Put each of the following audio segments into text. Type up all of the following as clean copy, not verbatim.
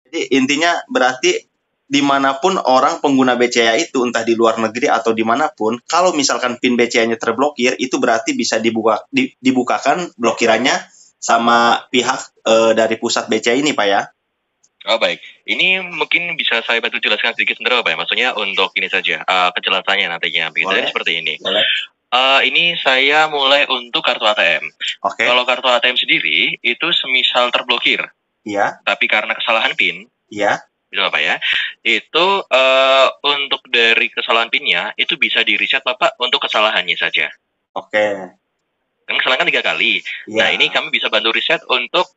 Jadi intinya berarti dimanapun orang pengguna BCA itu, entah di luar negeri atau dimanapun, kalau misalkan PIN BCA-nya terblokir, itu berarti bisa dibukakan blokirannya sama pihak dari pusat BCA ini, Pak ya? Oh baik, ini mungkin bisa saya bantu jelaskan sedikit sebenarnya Pak ya. Maksudnya untuk ini saja, kejelasannya nantinya. Begitu. Jadi seperti ini. Boleh. Ini saya mulai untuk kartu ATM. Oke. Kalau kartu ATM sendiri itu semisal terblokir, Iya. tapi karena kesalahan PIN, Iya. gitu Bapak ya, itu untuk dari kesalahan PIN-nya itu bisa di reset Bapak untuk kesalahannya saja. Oke. Kan kesalahan kan 3 kali. Iya. Nah ini kami bisa bantu reset untuk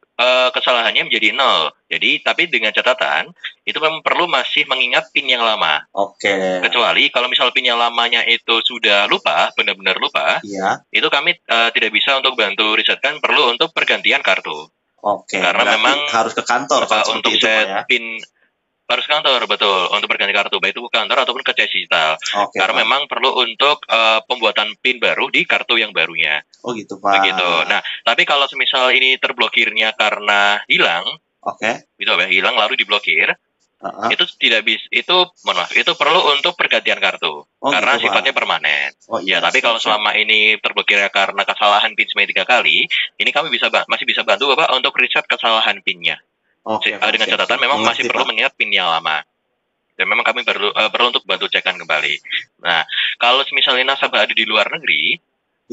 kesalahannya menjadi 0. Jadi tapi dengan catatan itu memang perlu masih mengingat PIN yang lama. Oke. Kecuali kalau misal PIN yang lamanya itu sudah lupa, benar-benar lupa, Iya. itu kami tidak bisa untuk bantu resetkan, perlu untuk pergantian kartu. Oke. Karena berarti memang harus ke kantor kan, untuk seperti itu, Pak set ya? PIN harus kantor, betul, untuk berganti kartu, baik itu ke kantor ataupun ke CS digital. Oke, Karena Pak. memang perlu untuk pembuatan PIN baru di kartu yang barunya. Oh gitu, Pak. Begitu. Nah, tapi kalau semisal ini terblokirnya karena hilang, Oke. gitu ya, hilang lalu diblokir, itu tidak bisa, itu mohon maaf, itu perlu untuk pergantian kartu. Karena gitu, Pak. sifatnya permanen. Oh Ya, iya. tapi kalau selama ini terblokirnya karena kesalahan PIN sebanyak 3 kali, ini kami masih bisa bantu Bapak untuk reset kesalahan PIN-nya. Oke, Pak. Dengan catatan memang masih perlu mengingat PIN yang lama. Dan memang kami perlu untuk bantu cekan kembali. Nah, kalau misalnya nasabah ada di luar negeri,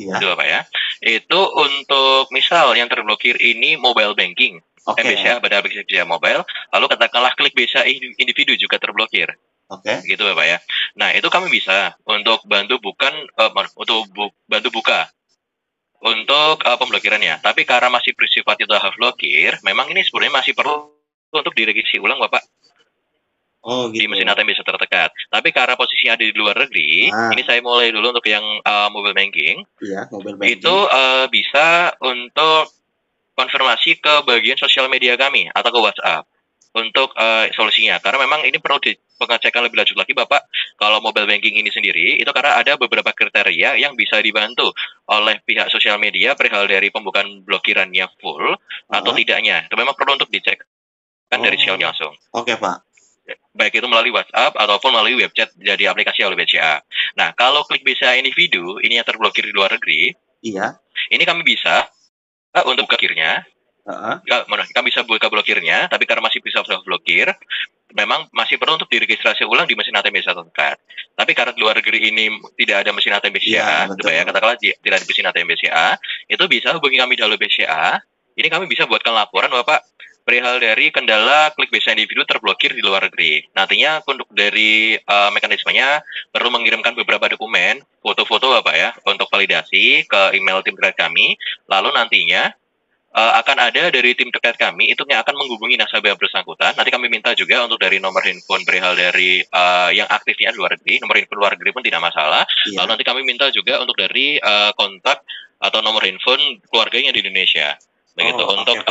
Iya. itu Pak ya, itu untuk misal yang terblokir ini mobile banking, Oke. MBCA pada aplikasi BCA mobile, lalu katakanlah klik BCA individu juga terblokir. Oke. Gitu Bapak ya. Nah, itu kami bisa untuk bantu bantu buka untuk pemblokirannya. Tapi karena masih bersifat itu half blokir, memang ini sebenarnya masih perlu untuk diregistrasi ulang Bapak. Oh gitu. Di mesin ATM bisa terdekat. Tapi karena posisinya ada di luar negeri, ini saya mulai dulu untuk yang mobile banking. Iya, mobile banking. Itu bisa untuk konfirmasi ke bagian sosial media kami atau ke WhatsApp untuk solusinya. Karena memang ini perlu pengecekan lebih lanjut lagi Bapak. Kalau mobile banking ini sendiri, itu karena ada beberapa kriteria yang bisa dibantu oleh pihak sosial media perihal dari pembukaan blokirannya full atau tidaknya. Itu memang perlu untuk dicek kan dari sosial langsung. Oke, Pak. Baik itu melalui WhatsApp ataupun melalui webchat jadi aplikasi oleh BCA. Nah, kalau klik BCA individu, ini yang terblokir di luar negeri, iya, ini kami bisa untuk blokirnya, kami bisa buka blokirnya, tapi karena masih bisa blokir, memang masih perlu untuk diregistrasi ulang di mesin ATM BCA terdekat. Tapi karena di luar negeri ini tidak ada mesin ATM BCA, ya, katakanlah tidak ada mesin ATM BCA, itu bisa hubungi kami di BCA, ini kami bisa buatkan laporan Bapak, perihal dari kendala klik BCA individu terblokir di luar negeri. Nantinya untuk dari mekanismenya perlu mengirimkan beberapa dokumen, foto-foto Bapak ya, untuk validasi ke email tim terkait kami. Lalu nantinya akan ada dari tim terkait kami itu yang akan menghubungi nasabah bersangkutan. Nanti kami minta juga untuk dari nomor handphone perihal dari yang aktifnya di luar negeri, nomor handphone luar negeri pun tidak masalah. Lalu nanti kami minta juga untuk dari kontak atau nomor handphone keluarganya di Indonesia. Begitu untuk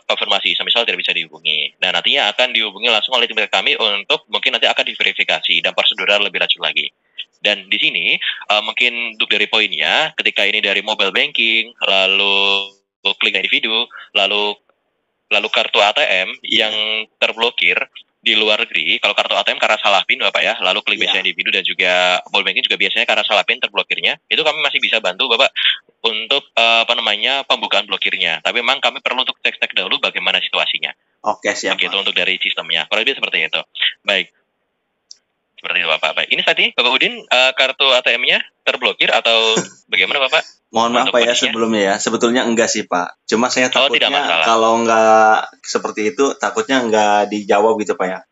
konfirmasi semisal tidak bisa dihubungi. Nah, nantinya akan dihubungi langsung oleh tim kami untuk mungkin nanti akan diverifikasi dan prosedural lebih lanjut lagi. Dan di sini mungkin untuk dari poinnya, ketika ini dari mobile banking, lalu klik individu, lalu kartu ATM yang terblokir di luar negeri, kalau kartu ATM karena salah PIN Bapak ya, lalu klik BCA individu dan juga mobile banking juga biasanya karena salah PIN terblokirnya, itu kami masih bisa bantu Bapak untuk pembukaan blokirnya. Tapi memang kami perlu untuk cek dahulu bagaimana situasinya. Oke, siap. Begitu untuk dari sistemnya. Kalau lebih seperti itu. Baik. Seperti itu Bapak. Baik. Ini tadi Bapak Udin kartu ATM-nya terblokir atau bagaimana Bapak? Mohon maaf Pak ya sebelumnya ya. Sebetulnya enggak sih Pak. Cuma saya takutnya kalau enggak seperti itu takutnya enggak dijawab gitu Pak ya.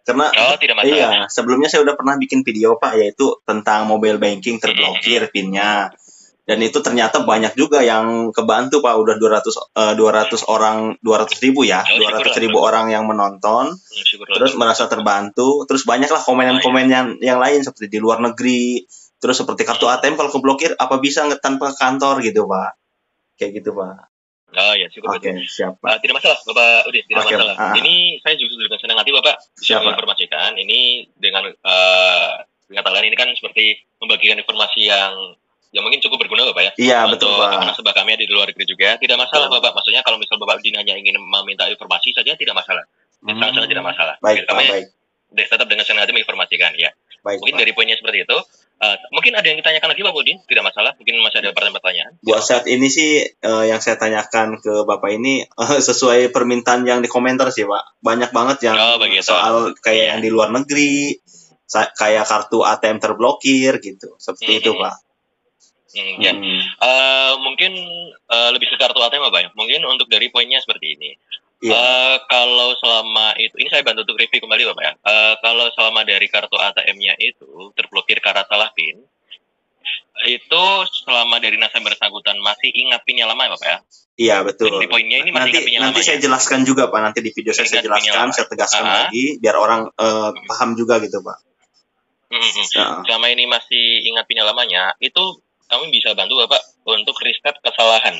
Karena tidak masalah. Iya, sebelumnya saya udah pernah bikin video Pak yaitu tentang mobile banking terblokir PIN-nya. Dan itu ternyata banyak juga yang kebantu Pak, udah 200 orang, 200.000 ya, 200.000 orang yang menonton, terus merasa terbantu, terus banyaklah komen-komen yang lain seperti di luar negeri, terus seperti kartu ATM kalau keblokir apa bisa tanpa kantor gitu Pak, kayak gitu Pak. Oh ya, syukur. Oke, siap Pak. Tidak masalah Bapak Udin, tidak masalah. Ini saya juga dengan senang hati Bapak bisa menginformasikan ini dengan kalian ini kan seperti membagikan informasi yang mungkin cukup berguna Bapak ya. Iya, betul Pak. Nasabah kami ada di luar negeri juga. Tidak masalah Bapak. Maksudnya kalau misal Bapak Udin hanya ingin meminta informasi saja tidak masalah. Sangat-sangat tidak masalah. Baik, kami baik. tetap dengan sengaja menginformasikan ya. Baik, mungkin dari poinnya seperti itu. Mungkin ada yang ditanyakan lagi Pak Budin, tidak masalah. Mungkin masih ada pertanyaan. Buat saat ini sih yang saya tanyakan ke Bapak ini sesuai permintaan yang di komentar sih Pak. Banyak banget yang soal kayak yang di luar negeri, kayak kartu ATM terblokir gitu. Seperti itu Pak. Mungkin lebih ke kartu ATM Pak ya. Mungkin untuk dari poinnya seperti ini. Iya. Kalau selama itu, ini saya bantu untuk review kembali Bapak ya. Kalau selama dari kartu ATM-nya itu terblokir karena salah PIN, itu selama dari nasabah bersangkutan masih ingat PIN-nya lama ya Bapak ya? Iya betul. Di poinnya ini masih ingat PIN-nya lama. Nanti saya jelaskan juga Pak, nanti di video saya jelaskan, saya tegaskan lagi biar orang paham juga gitu Pak. Selama ini masih ingat PIN-nya lamanya, itu kami bisa bantu Bapak untuk reset kesalahan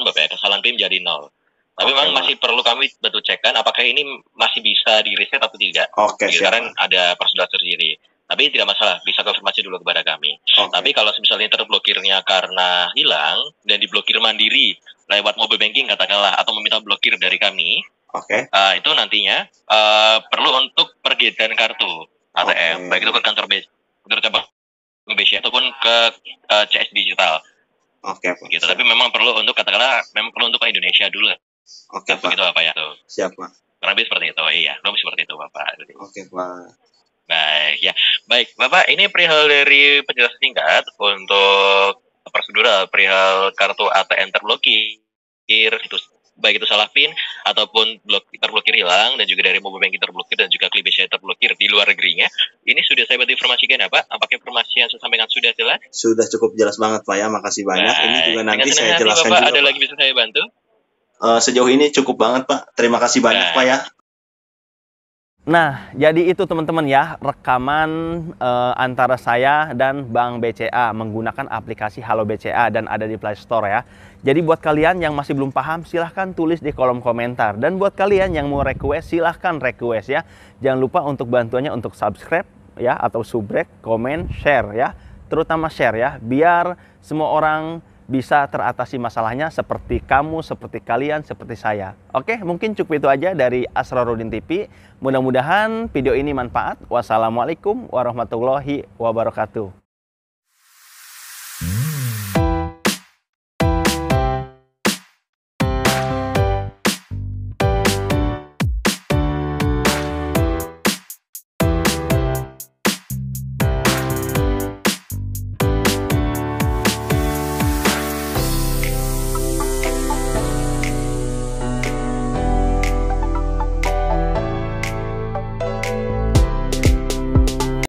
Bapak ya, kesalahan PIN jadi 0. Tapi memang masih perlu kami bantu cekkan apakah ini masih bisa di reset atau tidak. Karena ada prosedur sendiri. Tapi tidak masalah, bisa konfirmasi dulu kepada kami. Tapi kalau misalnya terblokirnya karena hilang dan diblokir mandiri lewat mobile banking katakanlah atau meminta blokir dari kami, itu nantinya perlu untuk pergedan kartu ATM, baik itu ke kantor cabang BCA ataupun ke CS Digital. Gitu. Tapi memang perlu untuk katakanlah memang perlu untuk Indonesia dulu. Begitu Bapak ya. Siap Pak. Kurang lebih seperti itu. Iya, lebih seperti itu Bapak. Pak. Baik ya. Baik Bapak, ini perihal dari penjelasan singkat untuk prosedural perihal kartu ATM terblokir itu baik itu salah PIN ataupun terblokir hilang dan juga dari mobile banking terblokir dan juga klik BCA terblokir di luar negerinya. Ini sudah saya bantu informasikan ya Pak. Apakah informasi yang saya sampaikan sudah jelas? Sudah cukup jelas banget Pak ya. Makasih banyak. Ini juga nanti saya jelaskan Bapak, juga. ada lagi bisa saya bantu? Sejauh ini cukup banget Pak. Terima kasih banyak Pak ya. Nah, jadi itu teman-teman ya, rekaman antara saya dan Bank BCA menggunakan aplikasi Halo BCA dan ada di Play Store ya. Jadi buat kalian yang masih belum paham, silahkan tulis di kolom komentar. Dan buat kalian yang mau request, silahkan request ya. Jangan lupa untuk bantuannya untuk subscribe ya, atau subrek, komen, share ya. Terutama share ya, biar semua orang bisa teratasi masalahnya seperti kamu, seperti kalian, seperti saya. Oke, mungkin cukup itu aja dari Asrarudin TV. Mudah-mudahan video ini manfaat. Wassalamualaikum warahmatullahi wabarakatuh.